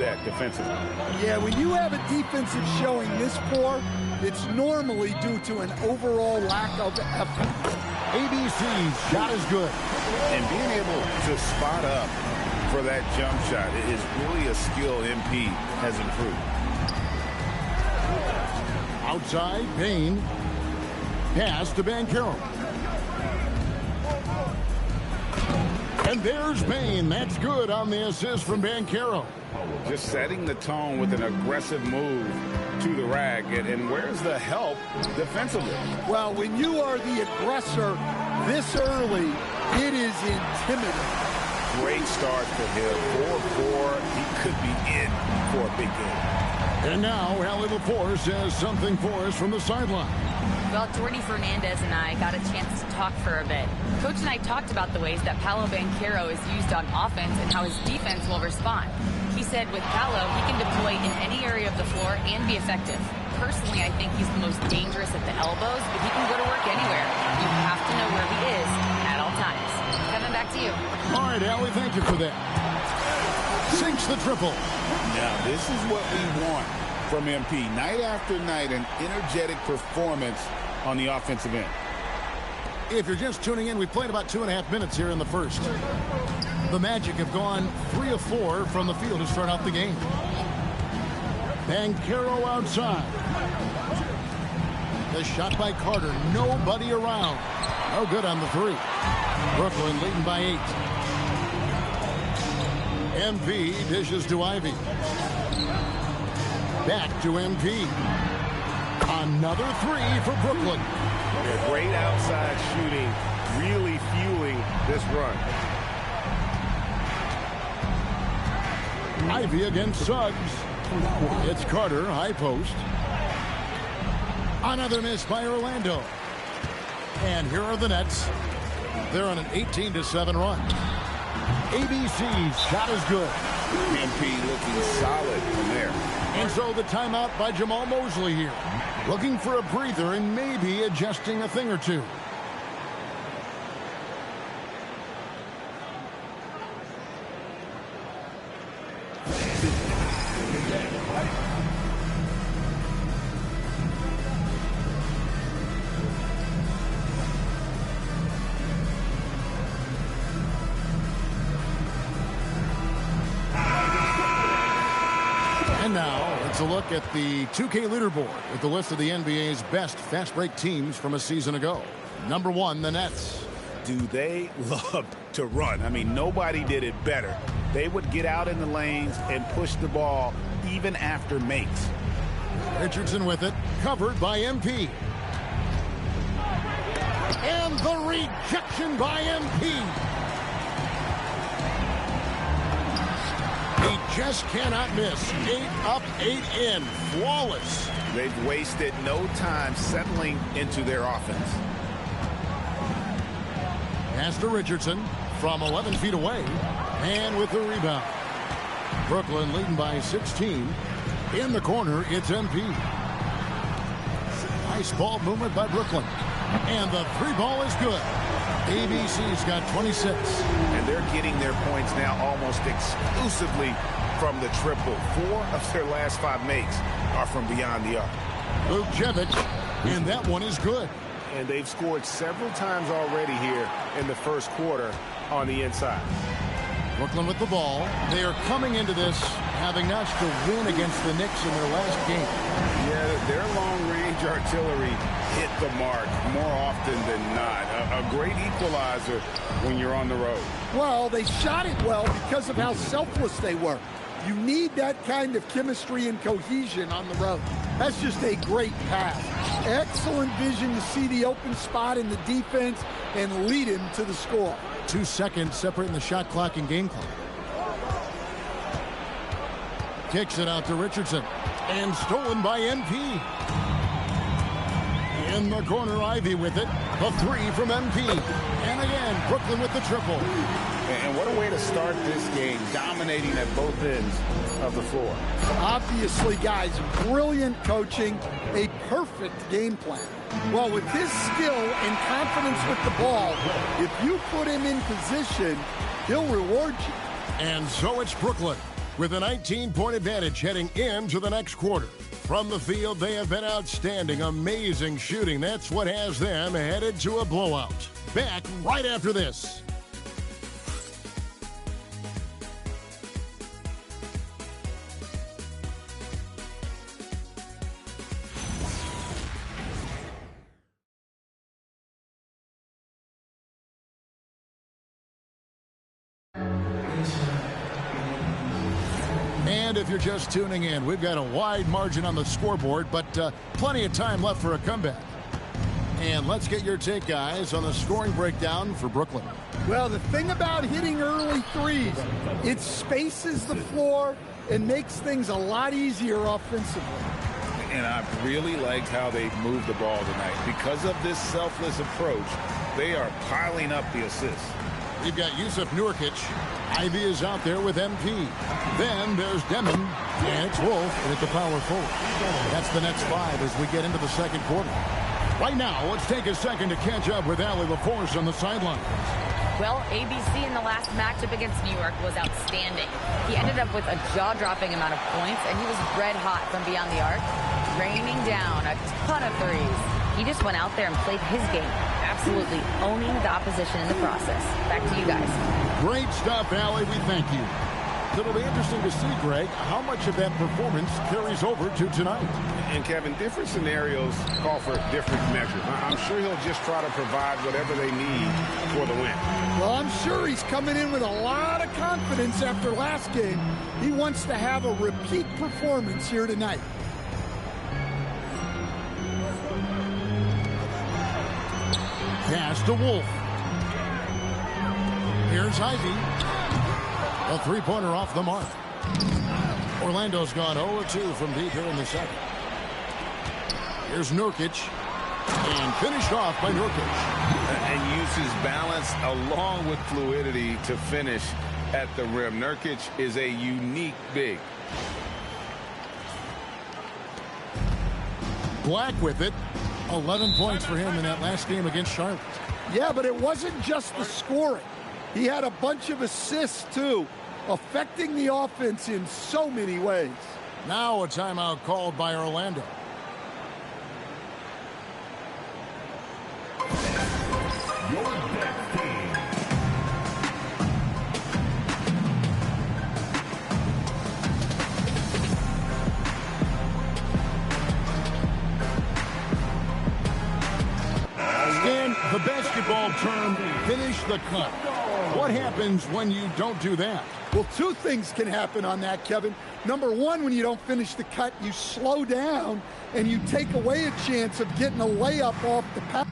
that defensively. Yeah, when you have a defensive showing this poor, it's normally due to an overall lack of effort. ABC's shot is good. And being able to spot up for that jump shot is really a skill MP has improved. Outside, Payne. Pass to Banchero. And there's Payne. That's good on the assist from Banchero. Just setting the tone with an aggressive move to the rack. And where's the help defensively? Well, when you are the aggressor this early, it is intimidating. Great start for him. 4-4. He could be in for a big game. And now, Allie LaForce has something for us from the sideline. Well, Jordy Fernandez and I got a chance to talk for a bit. Coach and I talked about the ways that Paolo Banchero is used on offense and how his defense will respond. He said with Paolo, he can deploy in any area of the floor and be effective. Personally, I think he's the most dangerous at the elbows, but he can go to work anywhere. You have to know where he is at all times. Kevin, back to you. All right, Allie, thank you for that. Sinks the triple. Now, this is what we want from MP. Night after night, an energetic performance on the offensive end. If you're just tuning in, we've played about 2.5 minutes here in the first. The Magic have gone 3 of 4 from the field to start out the game. Banchero outside. The shot by Carter. Nobody around. No good on the three. Brooklyn leading by 8. MP dishes to Ivy. Back to MP. Another three for Brooklyn. Yeah, great outside shooting, really fueling this run. Ivy against Suggs. It's Carter, high post. Another miss by Orlando. And here are the Nets. They're on an 18-7 run. ABC's shot is good. MP looking solid from there. And so the timeout by Jamal Mosley here. Looking for a breather and maybe adjusting a thing or two. And now, let's a look at the 2K leaderboard with the list of the NBA's best fast break teams from a season ago. Number 1, the Nets. Do they love to run? I mean, nobody did it better. They would get out in the lanes and push the ball even after makes. Richardson with it, covered by MP. And the rejection by MP. He just cannot miss. 8 up, 8 in. Flawless. They've wasted no time settling into their offense. Pass to Richardson from 11 feet away. And with the rebound. Brooklyn leading by 16. In the corner, it's MP. Nice ball movement by Brooklyn. And the 3 ball is good. ABC's got 26. And they're getting their points now almost exclusively from the triple. 4 of their last 5 makes are from beyond the arc. Vukcevic, and that one is good. And they've scored several times already here in the first quarter on the inside. Brooklyn with the ball. They are coming into this having notched to win against the Knicks in their last game. Yeah, their long-range artillery hit the mark more often than not. A great equalizer when you're on the road. Well, they shot it well because of how selfless they were. You need that kind of chemistry and cohesion on the road. That's just a great pass. Excellent vision to see the open spot in the defense and lead him to the score. 2 seconds separating the shot clock and game clock. Kicks it out to Richardson. And stolen by MP. In the corner, Ivy with it. A 3 from MP. And again, Brooklyn with the triple. And what a way to start this game, dominating at both ends of the floor. Obviously, guys, brilliant coaching, a perfect game plan. Well, with his skill and confidence with the ball, if you put him in position, he'll reward you. And so it's Brooklyn. with a 19-point advantage heading into the next quarter. From the field, they have been outstanding, amazing shooting. That's what has them headed to a blowout. Back right after this. And if you're just tuning in, we've got a wide margin on the scoreboard, but plenty of time left for a comeback. And let's get your take, guys, on the scoring breakdown for Brooklyn. Well, the thing about hitting early threes, it spaces the floor and makes things a lot easier offensively. And I really liked how they moved the ball tonight. Because of this selfless approach, they are piling up the assists. We've got Yusuf Nurkic. Ivy is out there with MP. Then there's Demon, and it's Wolf at the power forward. That's the Nets 5 as we get into the second quarter. Right now, let's take a second to catch up with Allie LaForce on the sideline. Well, ABC in the last matchup against New York was outstanding. He ended up with a jaw-dropping amount of points, and he was red hot from beyond the arc, raining down a ton of threes. He just went out there and played his game, absolutely owning the opposition in the process. Back to you guys. Great stuff, Allie. We thank you. It'll be interesting to see, Greg, how much of that performance carries over to tonight. And, Kevin, different scenarios call for different measures. I'm sure he'll just try to provide whatever they need for the win. Well, I'm sure he's coming in with a lot of confidence after last game. He wants to have a repeat performance here tonight. Pass to Wolf. Here's Ivy. A three-pointer off the mark. Orlando's gone 0-2 from deep here in the second. Here's Nurkic. And finished off by Nurkic. And uses balance along with fluidity to finish at the rim. Nurkic is a unique big. Black with it. 11 points for him in that last game against Charlotte. Yeah, but it wasn't just the scoring. He had a bunch of assists, too, affecting the offense in so many ways. Now a timeout called by Orlando. Your next team. Stan, the basketball term, finish the cut. What happens when you don't do that? Well, two things can happen on that, Kevin. Number one, when you don't finish the cut, you slow down and you take away a chance of getting a layup off the pass.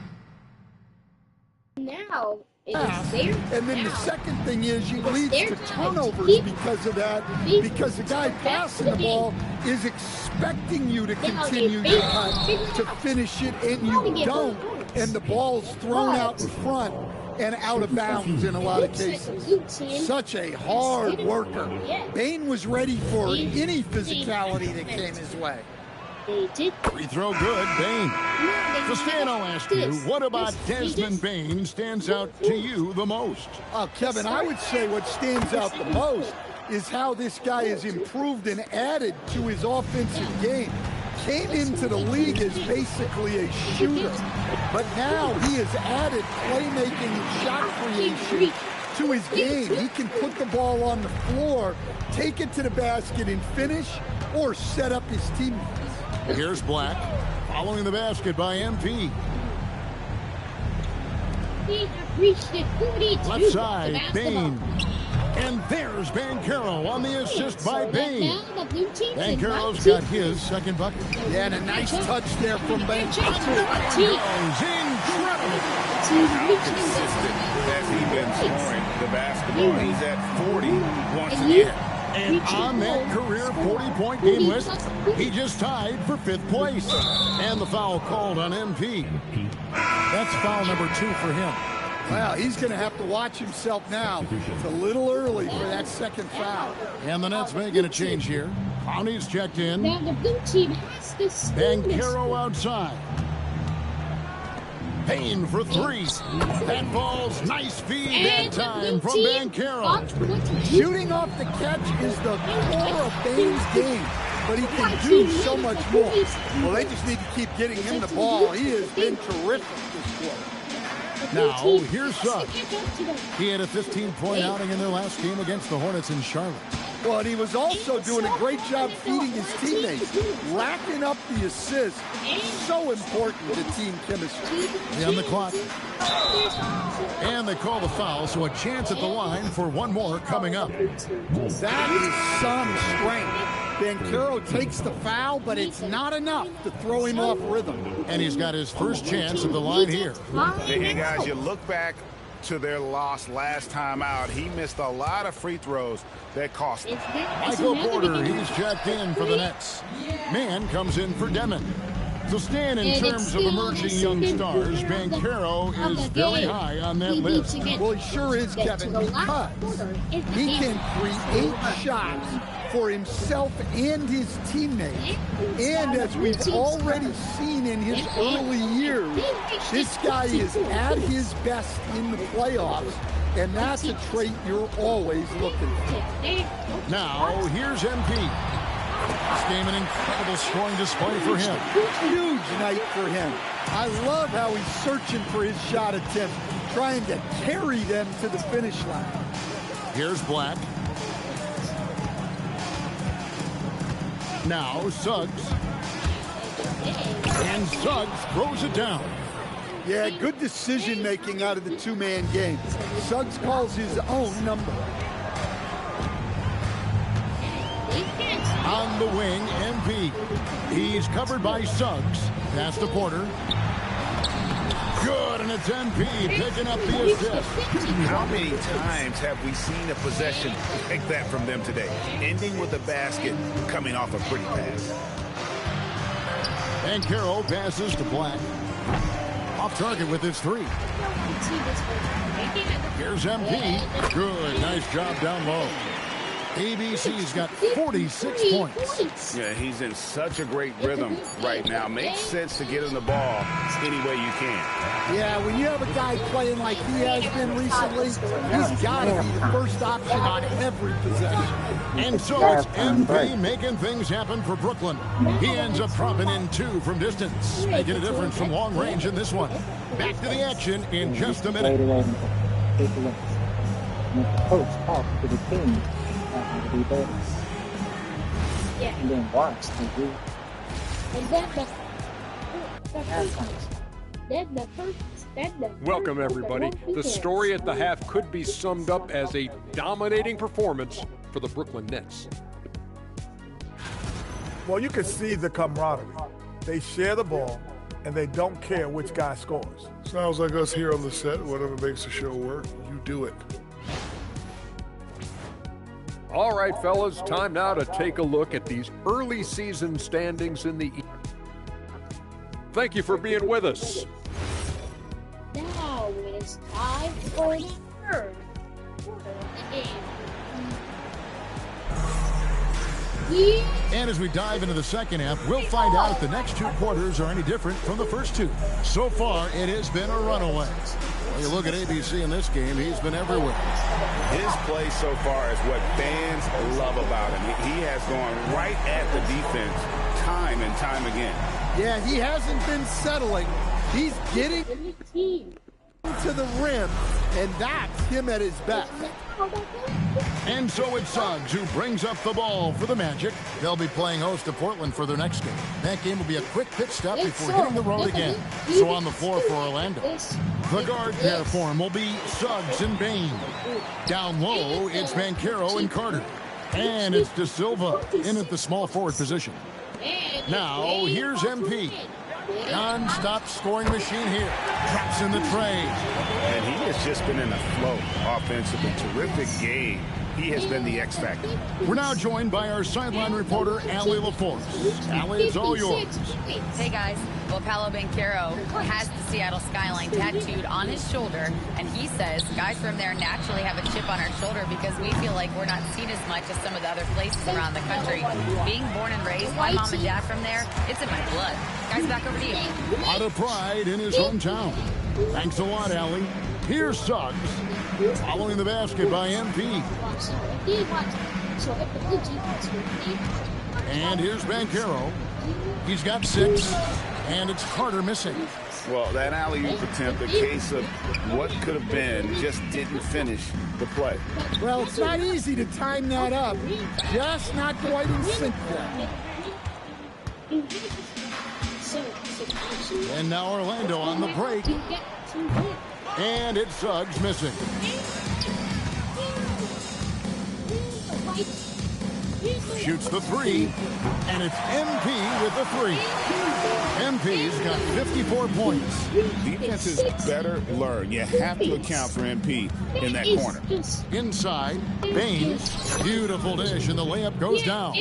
Now it is there. And then the second thing is you lead to turnovers because of that, because the guy passing the ball is expecting you to continue your cut, to finish it, and you don't, and the ball's thrown out in front and out of bounds in a lot of cases. Such a hard worker. Bane was ready for any physicality that came his way. Free throw good, Bane. So Stan, I'll ask you, what about Desmond Bane stands out to you the most? Kevin, I would say what stands out the most is how this guy has improved and added to his offensive game. Came into the league as basically a shooter, but now he has added playmaking and shot creation to his game. He can put the ball on the floor, take it to the basket and finish, or set up his teammates. Here's Black, following the basket by MP. Left side, Bane. And there's Banchero on the assist by Bane. Banchero's got his second bucket. Yeah, and a nice touch there from Banchero. Incredible. How consistent has he been scoring the basketball? He's at 40 once again. And on that career 40-point game list, he just tied for 5th place. And the foul called on MP. That's foul number 2 for him. Well, he's going to have to watch himself now. It's a little early for that second foul. And the Nets making a change here. Clowney's checked in. Now the blue team has to Banchero outside. Payne for three. That ball's nice feed that time from Banchero. Shooting off the catch is the core of Payne's game, but he can do so much more. Well, they just need to keep getting him the ball. He has been terrific this quarter. Now, here's Suggs. He had a 15-point outing in their last game against the Hornets in Charlotte. Well, and he was also doing a great job feeding his teammates, racking up the assists. So important to team chemistry. On the clock. And they call the foul, so a chance at the line for one more coming up. That is some strength. Banchero takes the foul, but it's not enough to throw him off rhythm. And he's got his first chance at the line here. Hey, guys, you look back to their loss last time out. He missed a lot of free throws that cost him. Michael Porter, he's checked in for the Nets. Man comes in for Demon. So Stan, in terms of emerging young stars, Banchero is very high on that list. Well, he sure is, Kevin, because he can create shots for himself and his teammates. And as we've already seen in his early years, this guy is at his best in the playoffs, and that's a trait you're always looking for. Now, here's MP. This game an incredible scoring display for him. Huge night for him. I love how he's searching for his shot attempt, trying to carry them to the finish line. Here's Black. Now Suggs. And Suggs throws it down. Yeah, good decision making out of the two-man game. Suggs calls his own number. On the wing, MP. He's covered by Suggs. Pass to Porter. Good, and it's MP picking up the assist. How many times have we seen a possession like that from them today? Ending with a basket, coming off a pretty pass. And Carroll passes to Black. Off target with his three. Here's MP. Good, nice job down low. ABC's got 46 points. Yeah, he's in such a great rhythm right now. Makes sense to get him the ball any way you can. Yeah, when you have a guy playing like he has been recently, he's got to be the first option on every possession. And so it's MP making things happen for Brooklyn. He ends up dropping in two from distance, making a difference from long range in this one. Back to the action in just a minute. Coach talk to the team. To be better. Yeah. And then watch and do. Welcome, everybody. The story at the half could be summed up as a dominating performance for the Brooklyn Nets. Well, you can see the camaraderie. They share the ball, and they don't care which guy scores. Sounds like us here on the set. Whatever makes the show work, you do it. All right, fellas, time now to take a look at these early season standings in the East. Thank you for being with us. Now it's time for the third quarter of the game. And as we dive into the second half, we'll find out if the next two quarters are any different from the first two. So far, it has been a runaway. When you look at ABC in this game, he's been everywhere. His play so far is what fans love about him. He has gone right at the defense time and time again. Yeah, he hasn't been settling. He's getting to the rim, and that's him at his best. And so it's Suggs who brings up the ball for the Magic. They'll be playing host to Portland for their next game. That game will be a quick pit stop before hitting the road again. So on the floor for Orlando. The guard pair for him will be Suggs and Bane. Down low, it's Banchero and Carter. And it's De Silva in at the small forward position. Now, here's MP. Non-stop scoring machine here. Drops in the tray. And he has just been in a flow offensively. Terrific game. He has been the X factor. We're now joined by our sideline reporter, Allie LaForce. Allie, it's all yours. Hey, guys. Well, Paolo Banchero has the Seattle skyline tattooed on his shoulder, and he says guys from there naturally have a chip on our shoulder because we feel like we're not seen as much as some of the other places around the country. Being born and raised, my mom and dad from there, it's in my blood. Guys, back over to you. A lot of pride in his hometown. Thanks a lot, Allie. Here's Suggs, following the basket by MP. And here's Banchero. He's got 6, and it's Carter missing. Well, that alley-oop attempt, a case of what could have been, just didn't finish the play. Well, it's not easy to time that up. Just not quite in sync there. And now Orlando on the break. And it's Suggs missing. Shoots the 3, and it's MP with the 3. MP's got 54 points. Defenses better learn. You have to account for MP in that corner. Inside, Baines. Beautiful dish, and the layup goes down.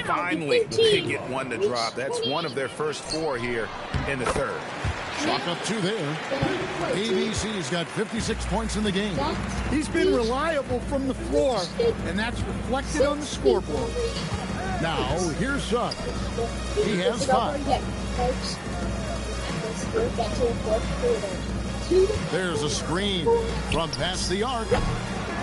Finally, they get one to drop. That's one of their first 4 here in the third. Chalk up 2 there. ABC's got 56 points in the game. He's been reliable from the floor, and that's reflected on the scoreboard. Now, here's Suggs. He has 5. There's a screen from past the arc.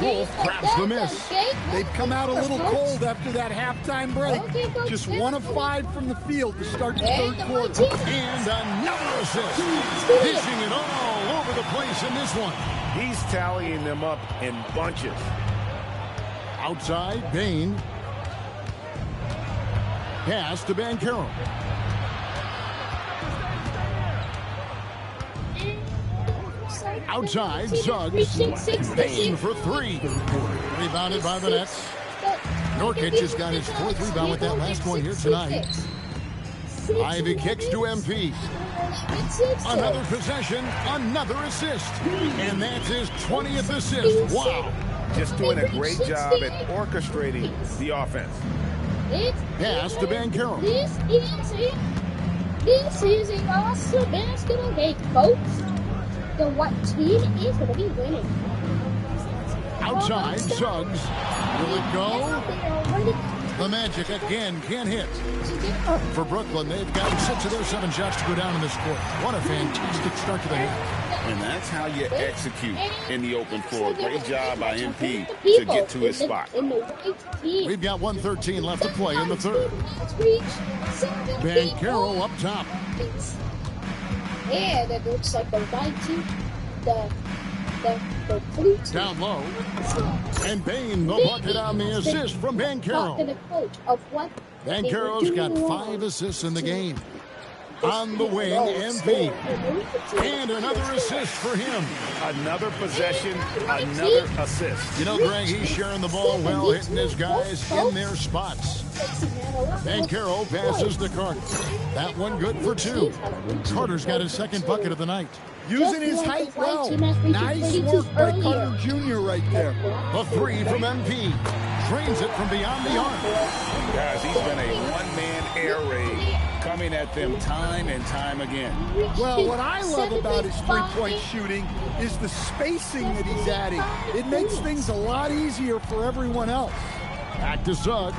Wolf grabs the miss. They've come out a little cold after that halftime break. Just 1 of 5 from the field to start the third quarter. And another assist. Dishing it all over the place in this one. He's tallying them up in bunches. Outside, Bain. Pass to Banchero. Outside, Suggs. Bain for 3. Rebounded by the Nets. Nurkic has got his 4th rebound with that last one here tonight. Ivy kicks to MP. Another possession, another assist. And that's his 20th assist. Wow. Just doing a great job at orchestrating the offense. Pass to Banchero. This is an awesome basketball game, folks. The white team is going to be winning. Outside, Suggs. Will it go? The Magic again can't hit. For Brooklyn, they've gotten 6 of their 7 shots to go down in this quarter. What a fantastic start to the half. And that's how you execute in the open floor. Great job by MP to get to his spot. We've got 1:13 left to play in the third. Banchero up top. Yeah, that looks like the white team. The blue team. Down low. And Bain, the bucket on the assist from Banchero. Banchero's got 5 assists in the game. On the wing, MP. And another assist for him. Another possession, another assist. You know, Greg, he's sharing the ball well, hitting his guys in their spots. Banchero passes to Carter. That one good for 2. Carter's got his 2nd bucket of the night. Using his height well. Nice work by Carter Jr. right there. The 3 from MP. Drains it from beyond the arc. Guys, he's been a one-man air raid coming at them time and time again. Well, what I love about his three-point shooting is the spacing that he's adding. It makes things a lot easier for everyone else. Back to Suggs.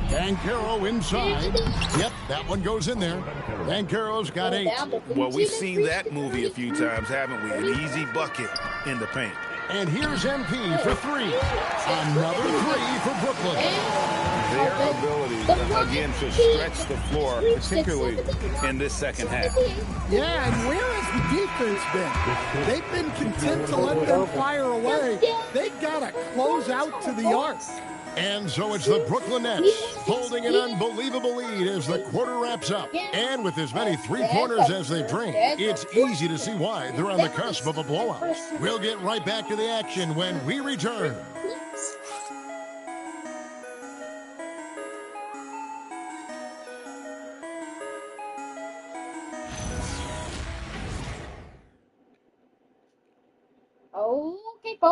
Banchero inside. Yep, that one goes in there. Banchero's got 8. Well, we've seen that movie a few times, haven't we? An easy bucket in the paint. And here's MP for 3. Another 3 for Brooklyn. Their ability, again, to stretch the floor, particularly in this second half. Yeah, and where has the defense been? They've been content to let them fire away. They've got to close out to the arc. And so it's the Brooklyn Nets holding an unbelievable lead as the quarter wraps up. And with as many three-pointers as they drain, it's easy to see why they're on the cusp of a blowout. We'll get right back to the action when we return.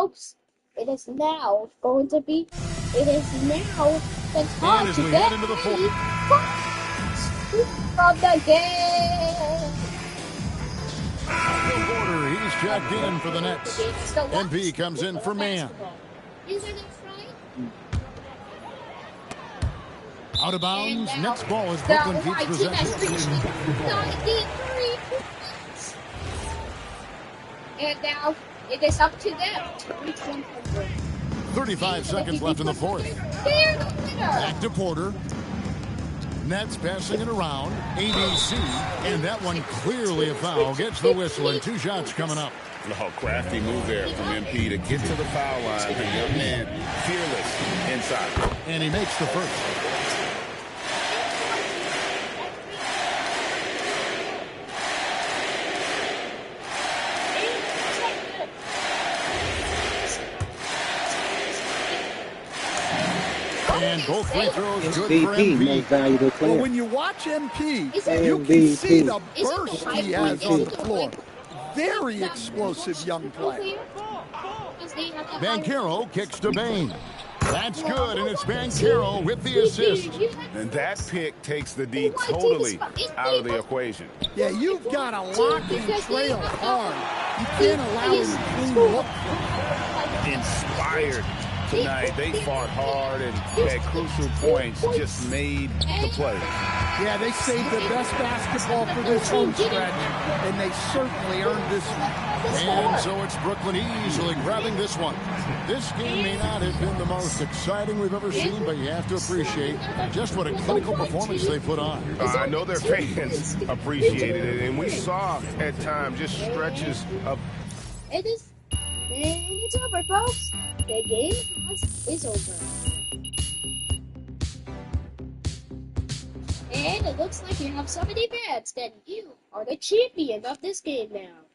folks. It is now going to be. It is now the time And as to we get head into the fourth. from the game. Phil Porter, he's checked in for the Nets. It's the MP comes in for man. Isn't it right? Out of bounds. And now, Nets ball as the Brooklyn keeps white team has possession. reached 93 points. And now it is up to them to reach 100. 35 seconds left in the fourth. They're the winner. Back to Porter. Nets passing it around. ABC. And that one clearly a foul. Gets the whistle and 2 shots coming up. Oh, crafty move there from MP to get to the foul line. The young man, fearless inside. And he makes the first. And both free throws good for MVP, most MP. valuable player. Well, when you watch MP, Is you can MVP. see the Is it burst the he high has point? on Is the it the floor. like- Very explosive young player. Because they have the Banchero kicks to Bain. That's good, and it's Banchero with the assist. And that pick takes the D totally out of the equation. Yeah, you've got to lock and trail hard. You can't allow him to clean look. Inspired tonight. They fought hard and at crucial points just made the play. Yeah, they saved the best basketball for this home stretch, and they certainly earned this one. And so it's Brooklyn easily grabbing this one. This game may not have been the most exciting we've ever seen, but you have to appreciate just what a clinical performance they put on. I know their fans appreciated it, and we saw at times just stretches of. It is. And it's over, folks. The game is over. And it looks like you have so many bets that you are the champion of this game now.